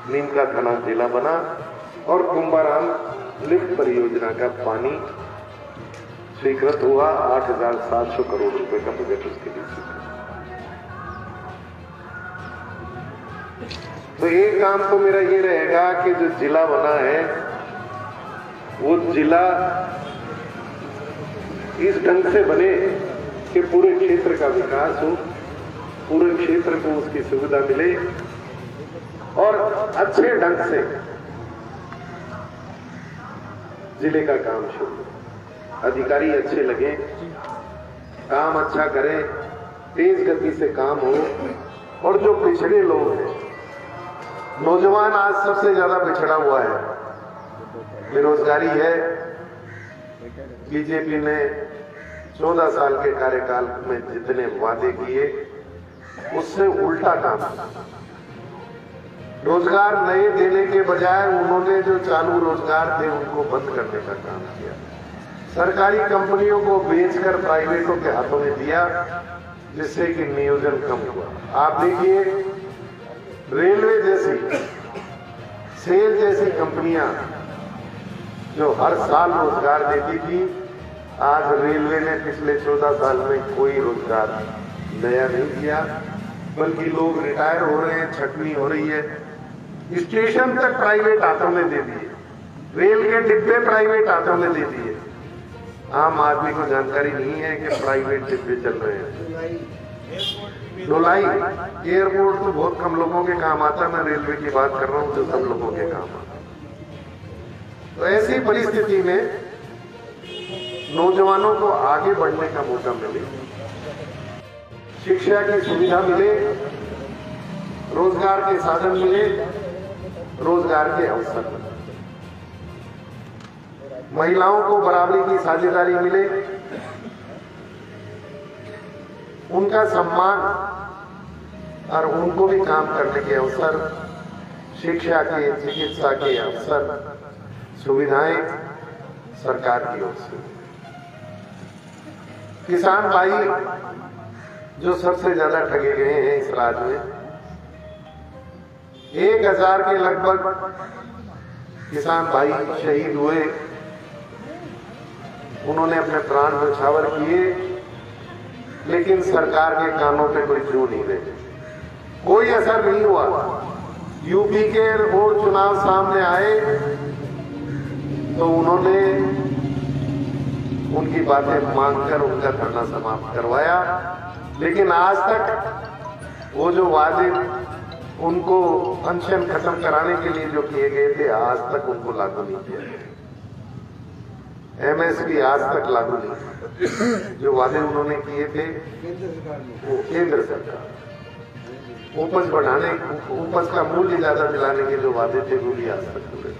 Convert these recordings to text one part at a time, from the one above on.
नीम का थाना जिला बना और कुंभाराम लिफ्ट परियोजना का पानी स्वीकृत हुआ। 8,700 करोड़ रुपए का बजट उसके लिए स्वीकृत। तो एक काम तो मेरा ये रहेगा कि जो जिला बना है वो जिला इस ढंग से बने कि पूरे क्षेत्र का विकास हो, पूरे क्षेत्र को उसकी सुविधा मिले और अच्छे ढंग से जिले का काम शुरू, अधिकारी अच्छे लगे, काम अच्छा करें, तेज गति से काम हो। और जो पिछड़े लोग हैं, नौजवान आज सबसे ज्यादा पिछड़ा हुआ है, बेरोजगारी है। बीजेपी ने 14 साल के कार्यकाल में जितने वादे किए उससे उल्टा काम, रोजगार नए देने के बजाय उन्होंने जो चालू रोजगार थे उनको बंद करने का काम किया। सरकारी कंपनियों को बेचकर प्राइवेटों के हाथों में दिया, जिससे कि नियोजन कम हुआ। आप देखिए, रेलवे जैसी, सेल जैसी कंपनियां जो हर साल रोजगार देती थी, आज रेलवे ने पिछले 14 साल में कोई रोजगार नया नहीं दिया, बल्कि लोग रिटायर हो रहे हैं, छटनी हो रही है। स्टेशन तक प्राइवेट हाथों में दे दिए, रेल के डिब्बे प्राइवेट हाथों में दे दिए। आम आदमी को जानकारी नहीं है कि प्राइवेट डिब्बे चल रहे हैं। ढुलाई एयरपोर्ट तो बहुत कम लोगों के काम आता, मैं रेलवे की बात कर रहा हूं जो सब लोगों के काम आता। तो ऐसी परिस्थिति में नौजवानों को आगे बढ़ने का मौका मिले, शिक्षा की सुविधा मिले, रोजगार के साधन मिले, रोजगार के अवसर मिले, महिलाओं को बराबरी की साझेदारी मिले, उनका सम्मान और उनको भी काम करने के अवसर, शिक्षा के, चिकित्सा के अवसर, सुविधाएं सरकार की ओर से। किसान भाई जो सबसे ज्यादा ठगे गए हैं इस राज्य में, 1000 के लगभग किसान भाई शहीद हुए, उन्होंने अपने प्राण न्यौछावर किए, लेकिन सरकार के कानों पे कोई जू नहीं रहे, कोई असर नहीं हुआ। यूपी के और चुनाव सामने आए तो उन्होंने उनकी बातें मानकर उनका धरना समाप्त करवाया, लेकिन आज तक वो जो वादे उनको अनशन खत्म कराने के लिए जो किए गए थे, आज तक उनको लागू नहीं किया गया। MSP आज तक लागू नहीं, जो वादे उन्होंने किए थे वो केंद्र सरकार, उपज बढ़ाने, उपज का मूल्य ज्यादा दिलाने के जो वादे थे वो भी आज तक पूरे।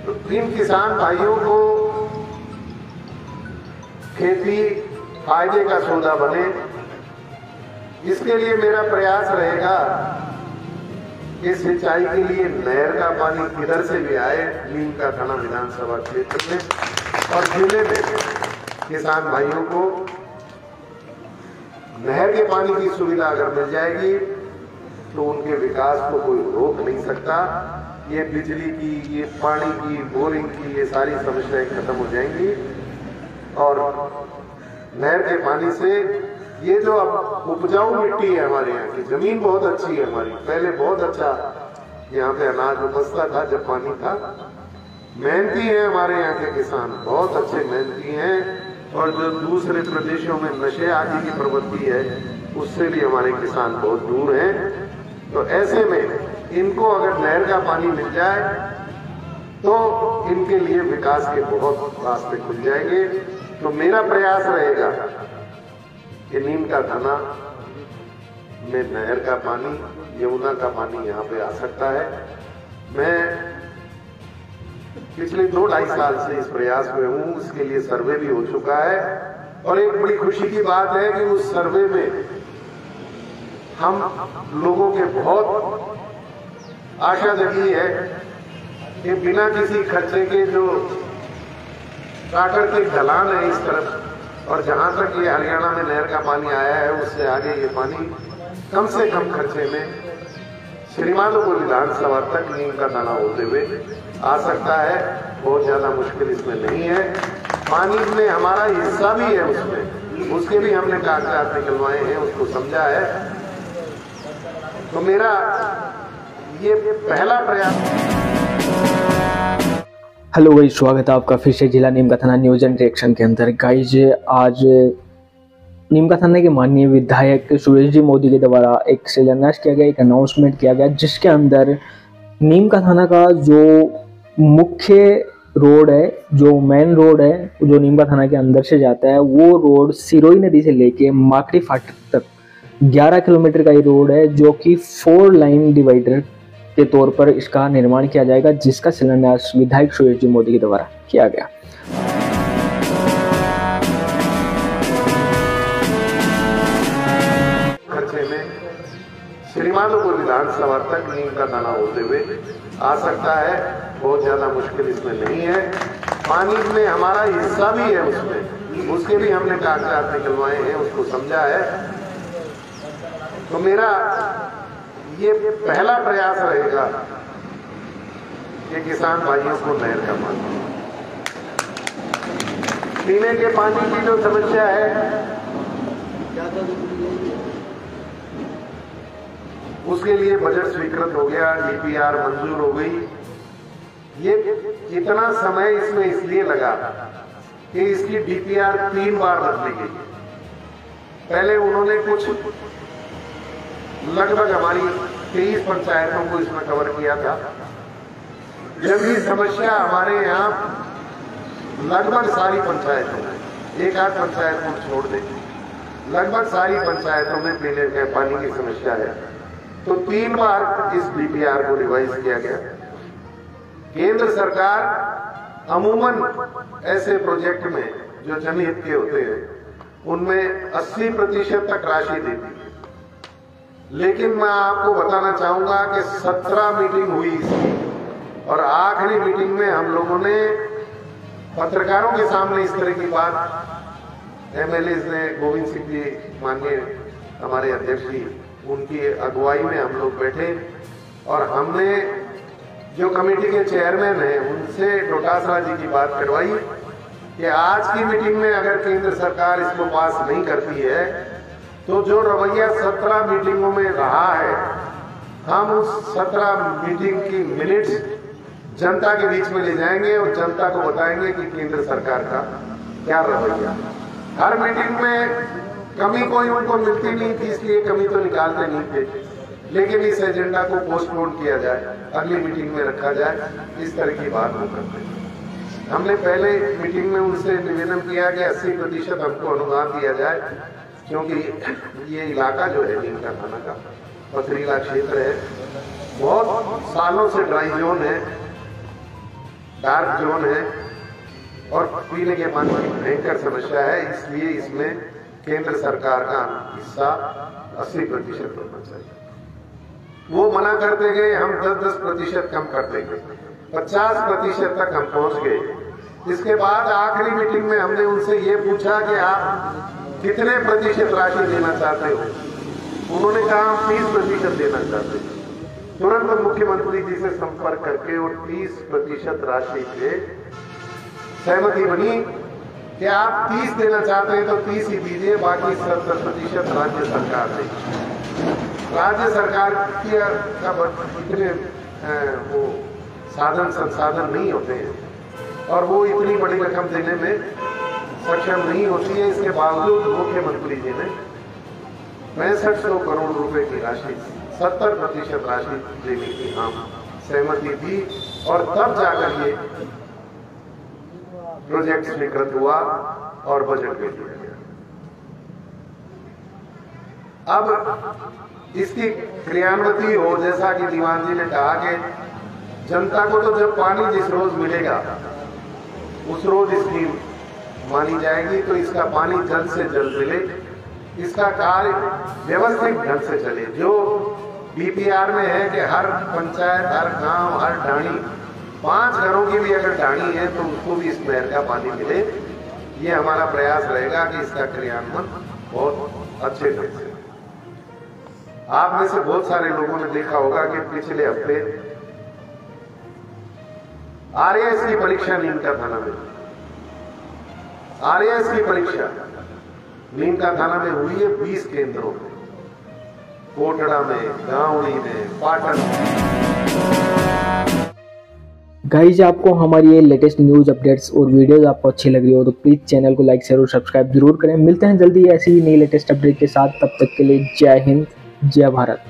तो इन किसान भाइयों को खेती फायदे का सौदा बने, इसके लिए मेरा प्रयास रहेगा कि सिंचाई के लिए नहर का पानी किधर से भी आए नीम का थाना विधानसभा क्षेत्र में, और जिले में किसान भाइयों को नहर के पानी की सुविधा अगर मिल जाएगी तो उनके विकास को कोई रोक नहीं सकता। ये बिजली की, ये पानी की, बोरिंग की, ये सारी समस्याएं खत्म हो जाएंगी। और नहर के पानी से ये जो अब उपजाऊ मिट्टी है हमारे यहाँ की, जमीन बहुत अच्छी है हमारी, पहले बहुत अच्छा यहाँ पे अनाज उपजता था जब पानी था। मेहनती है हमारे यहाँ के किसान, बहुत अच्छे मेहनती हैं, और जो दूसरे प्रदेशों में नशे आदि की प्रवृत्ति है उससे भी हमारे किसान बहुत दूर हैं। तो ऐसे में इनको अगर नहर का पानी मिल जाए तो इनके लिए विकास के बहुत रास्ते खुल जाएंगे। तो मेरा प्रयास रहेगा कि नीम का थाना में नहर का पानी, यमुना का पानी यहाँ पे आ सकता है। मैं पिछले 2-2.5 साल से इस प्रयास में हूँ, उसके लिए सर्वे भी हो चुका है। और एक बड़ी खुशी की बात है कि उस सर्वे में हम लोगों के बहुत आशा जगी है कि बिना किसी खर्चे के जो प्राकृतिक ढलान है इस तरफ, और जहां तक ये हरियाणा में नहर का पानी आया है उससे आगे ये पानी कम से कम खर्चे में श्रीमान को विधानसभा तक नीम का दाना होते हुए आ सकता है। बहुत ज्यादा मुश्किल इसमें नहीं है। पानी में हमारा हिस्सा भी है, उसमें उसके भी हमने कागजात निकलवाए हैं, उसको समझा है। तो मेरा ये पहला प्रयास। हेलो गाइस, स्वागत है आपका फिर से जिला नीम का थाना न्यूज एंड रिएक्शन के अंदर। गाइस, आज नीम का थाना के माननीय विधायक सुरेश जी मोदी के द्वारा एक शिलान्यास किया गया, एक अनाउंसमेंट किया गया, जिसके अंदर नीम का थाना का जो मुख्य रोड है, जो मेन रोड है, जो नीम का थाना के अंदर से जाता है, वो रोड सिरोही नदी से लेके माकड़ी फाटक तक 11 किलोमीटर का ये रोड है, जो कि 4 लाइन डिवाइडर के तौर पर इसका निर्माण किया जाएगा, जिसका शिलान्यास विधायक सुरेश जी मोदी के द्वारा किया गया। श्रीमान को विधानसभा तक नीम का दाना होते हुए आ सकता है। बहुत ज्यादा मुश्किल इसमें नहीं है। पानी में हमारा हिस्सा भी है, उसमें उसके भी हमने कागजात निकलवाए हैं, उसको समझा है। तो मेरा ये पहला प्रयास रहेगा कि किसान भाइयों को नहर का पानी, पीने के पानी की जो समस्या है, उसके लिए बजट स्वीकृत हो गया, डीपीआर मंजूर हो गई। ये इतना समय इसमें इसलिए लगा कि इसकी डीपीआर 3 बार बदली गई। पहले उन्होंने कुछ लगभग हमारी 23 पंचायतों को इसमें कवर किया था। जब ये समस्या हमारे यहाँ लगभग सारी पंचायतों में, एक आध पंचायत को छोड़ दे, लगभग सारी पंचायतों में पीने के पानी की समस्या है, तो 3 बार इस डीपीआर को रिवाइज किया गया। केंद्र सरकार अमूमन ऐसे प्रोजेक्ट में जो जनहित के होते हैं, उनमें 80% तक राशि देती है। लेकिन मैं आपको बताना चाहूंगा कि 17 मीटिंग हुई इसकी, और आखिरी मीटिंग में हम लोगों ने पत्रकारों के सामने इस तरह की बात, एमएलए ने, गोविंद सिंह जी माननीय हमारे अध्यक्ष जी, उनकी अगुवाई में हम लोग बैठे और हमने जो कमेटी के चेयरमैन हैं उनसे डोटासरा जी की बात करवाई कि आज की मीटिंग में अगर केंद्र सरकार इसको पास नहीं करती है, तो जो रवैया 17 मीटिंगों में रहा है, हम उस 17 मीटिंग की मिनट्स जनता के बीच में ले जाएंगे और जनता को बताएंगे कि केंद्र सरकार का क्या रवैया। हर मीटिंग में कमी कोई उनको मिलती नहीं थी, इसलिए कमी तो निकालते नहीं थे, लेकिन इस एजेंडा को पोस्टपोन किया जाए, अगली मीटिंग में रखा जाए, इस तरह की बात वो करते हैं। हमने पहले मीटिंग में उनसे निवेदन किया कि 80% हमको अनुदान दिया जाए, क्योंकि ये इलाका जो है नीम का थाना का पथरीला क्षेत्र है, बहुत सालों से ड्राई जोन है, डार्क जोन है, और पीने के पानी की भयंकर समस्या है। इसलिए इसमें केंद्र सरकार का हिस्सा 80% होना चाहिए। वो मना करते गए, हम 10% कम कर देंगे, 50% तक हम पहुंच गए। इसके बाद आखिरी मीटिंग में हमने उनसे ये पूछा कि आप कितने प्रतिशत राशि देना चाहते हो। उन्होंने कहा हम 30% देना चाहते हैं। तुरंत मुख्यमंत्री जी से संपर्क करके और 30% राशि पे सहमति बनी कि आप 30 देना चाहते हैं तो 30 ही दीजिए, बाकी 70% राज्य सरकार देगी। राज्य सरकार की इतने वो साधन संसाधन नहीं होते हैं, और वो इतनी बड़ी रकम देने में सक्षम नहीं होती है। इसके बावजूद मुख्यमंत्री जी ने 6500 करोड़ रुपए की राशि, 70% राशि देने की हम सहमति दी, और तब जाकर ये प्रोजेक्ट स्वीकृत हुआ और बजट में दिया गया। अब इसकी क्रियान्विति हो, जैसा कि दीवान जी ने कहा कि जनता को तो जब पानी जिस रोज मिलेगा उस रोज इसकी मानी जाएगी, तो इसका पानी जल्द से जल्द मिले, इसका कार्य व्यवस्थित ढंग से चले। जो डीपीआर में है कि हर पंचायत, हर गांव, हर ढाणी, 5 घरों की भी अगर ढाणी है तो उसको भी इस नहर का पानी मिले, ये हमारा प्रयास रहेगा कि इसका क्रियान्वयन बहुत अच्छे ढंग से। आप में से बहुत सारे लोगों ने देखा होगा कि पिछले हफ्ते आरएएस की परीक्षा नीमका थाना में, आरएएस की परीक्षा नीमका थाना में हुई है 20 केंद्रों में, कोटड़ा में, गांवड़ी में, पाटन में। गाइज आपको हमारी ये लेटेस्ट न्यूज़ अपडेट्स और वीडियोस आपको अच्छी लग रही हो तो प्लीज़ चैनल को लाइक शेयर और सब्सक्राइब जरूर करें। मिलते हैं जल्दी ऐसी ही नई लेटेस्ट अपडेट के साथ, तब तक के लिए जय हिंद, जय भारत।